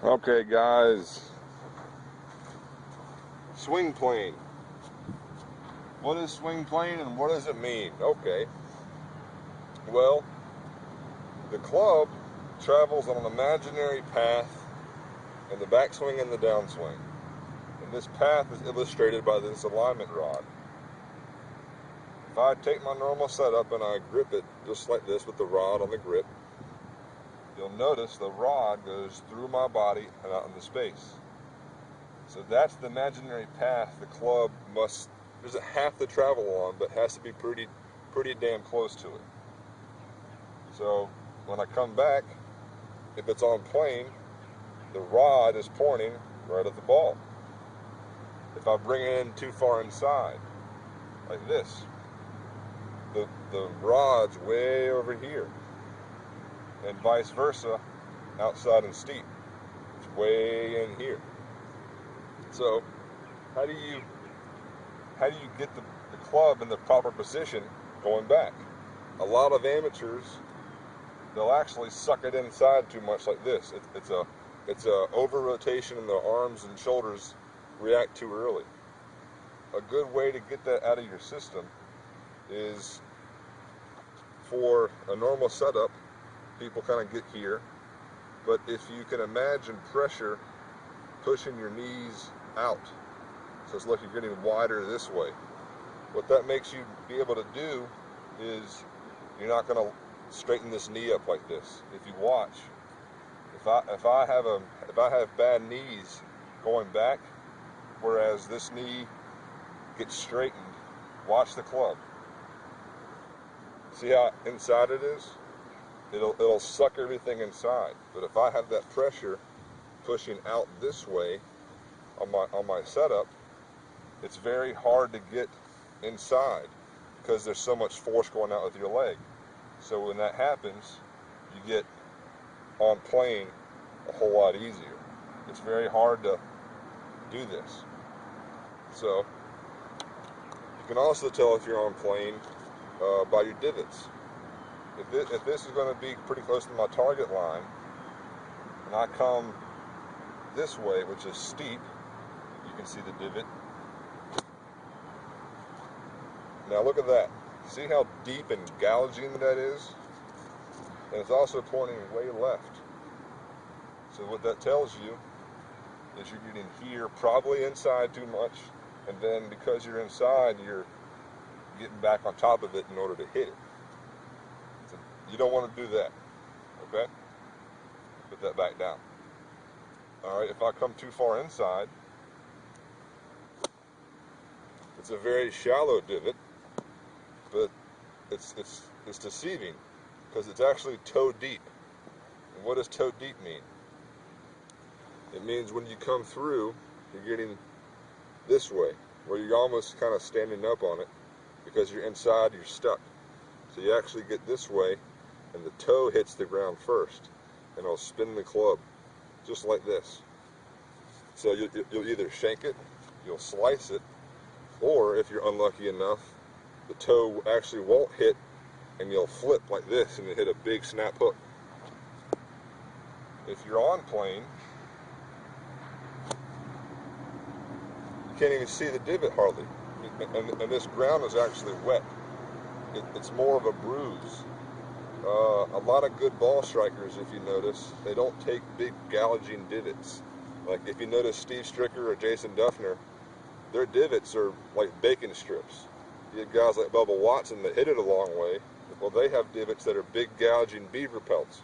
Okay guys, swing plane. What is swing plane and what does it mean? Okay, well, the club travels on an imaginary path in the backswing and the downswing. And this path is illustrated by this alignment rod. If I take my normal setup and I grip it just like this with the rod on the grip, you'll notice the rod goes through my body and out into space. So that's the imaginary path the club doesn't have to travel on, but has to be pretty damn close to it. So when I come back, if it's on plane, the rod is pointing right at the ball. If I bring it in too far inside, like this, the rod's way over here, and vice versa, outside and steep, it's way in here. So how do you get the club in the proper position going back? A lot of amateurs, they'll actually suck it inside too much like this. It's a over rotation and the arms and shoulders react too early. A good way to get that out of your system is, for a normal setup, people kind of get here, but if you can imagine pressure pushing your knees out, so it's like you're getting wider this way, what that makes you be able to do is you're not going to straighten this knee up like this. If you watch, if I have bad knees going back, whereas this knee gets straightened, watch the club. See how inside it is? It'll suck everything inside. But if I have that pressure pushing out this way on my setup, it's very hard to get inside because there's so much force going out with your leg. So when that happens, you get on plane a whole lot easier. It's very hard to do this. So you can also tell if you're on plane by your divots. If this is going to be pretty close to my target line, and I come this way, which is steep, you can see the divot. Now look at that. See how deep and gouging that is? And it's also pointing way left. So what that tells you is you're getting here probably inside too much, and then because you're inside, you're getting back on top of it in order to hit it. So you don't want to do that, okay? Put that back down. Alright, if I come too far inside, it's a very shallow divot, but it's deceiving because it's actually toe deep. And what does toe deep mean? It means when you come through, you're getting this way, where you're almost kind of standing up on it because you're inside, you're stuck. So you actually get this way, and the toe hits the ground first, and it'll spin the club just like this. So you'll either shank it, you'll slice it, or if you're unlucky enough, the toe actually won't hit, and you'll flip like this, and you hit a big snap hook. If you're on plane, you can't even see the divot hardly, and this ground is actually wet. It's more of a bruise. A lot of good ball strikers, if you notice, they don't take big gouging divots. Like if you notice Steve Stricker or Jason Duffner, their divots are like bacon strips. You have guys like Bubba Watson that hit it a long way. Well, they have divots that are big gouging beaver pelts.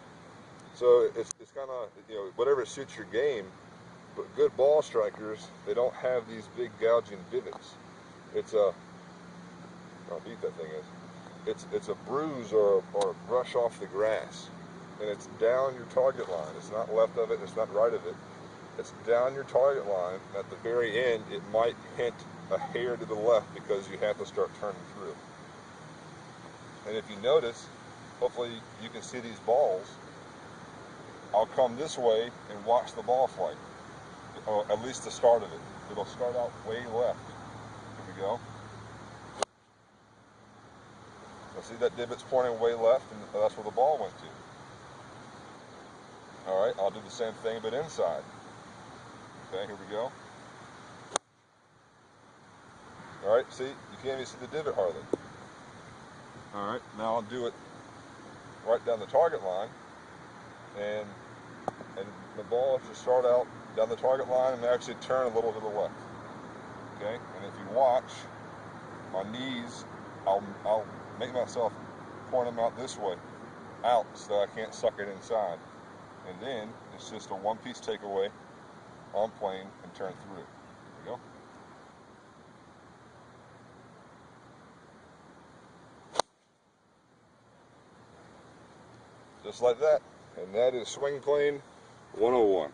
So it's kind of, whatever suits your game. But good ball strikers, they don't have these big gouging divots. It's a, how deep that thing is. It's a bruise or a brush off the grass, and it's down your target line. It's not left of it, it's not right of it. It's down your target line, and at the very end, it might hint a hair to the left because you have to start turning through. And if you notice, hopefully you can see these balls. I'll come this way and watch the ball flight, or at least the start of it. It'll start out way left. Here we go. Now see that divot's pointing way left, and that's where the ball went to. Alright, I'll do the same thing but inside. Okay, here we go. Alright, see, you can't even see the divot hardly. Alright, now I'll do it right down the target line, and the ball should start out down the target line and actually turn a little to the left. Okay, and if you watch, my knees, I'll make myself point them out this way, out, so I can't suck it inside. And then it's just a one-piece takeaway on plane and turn through. There we go. Just like that. And that is Swing Plane 101.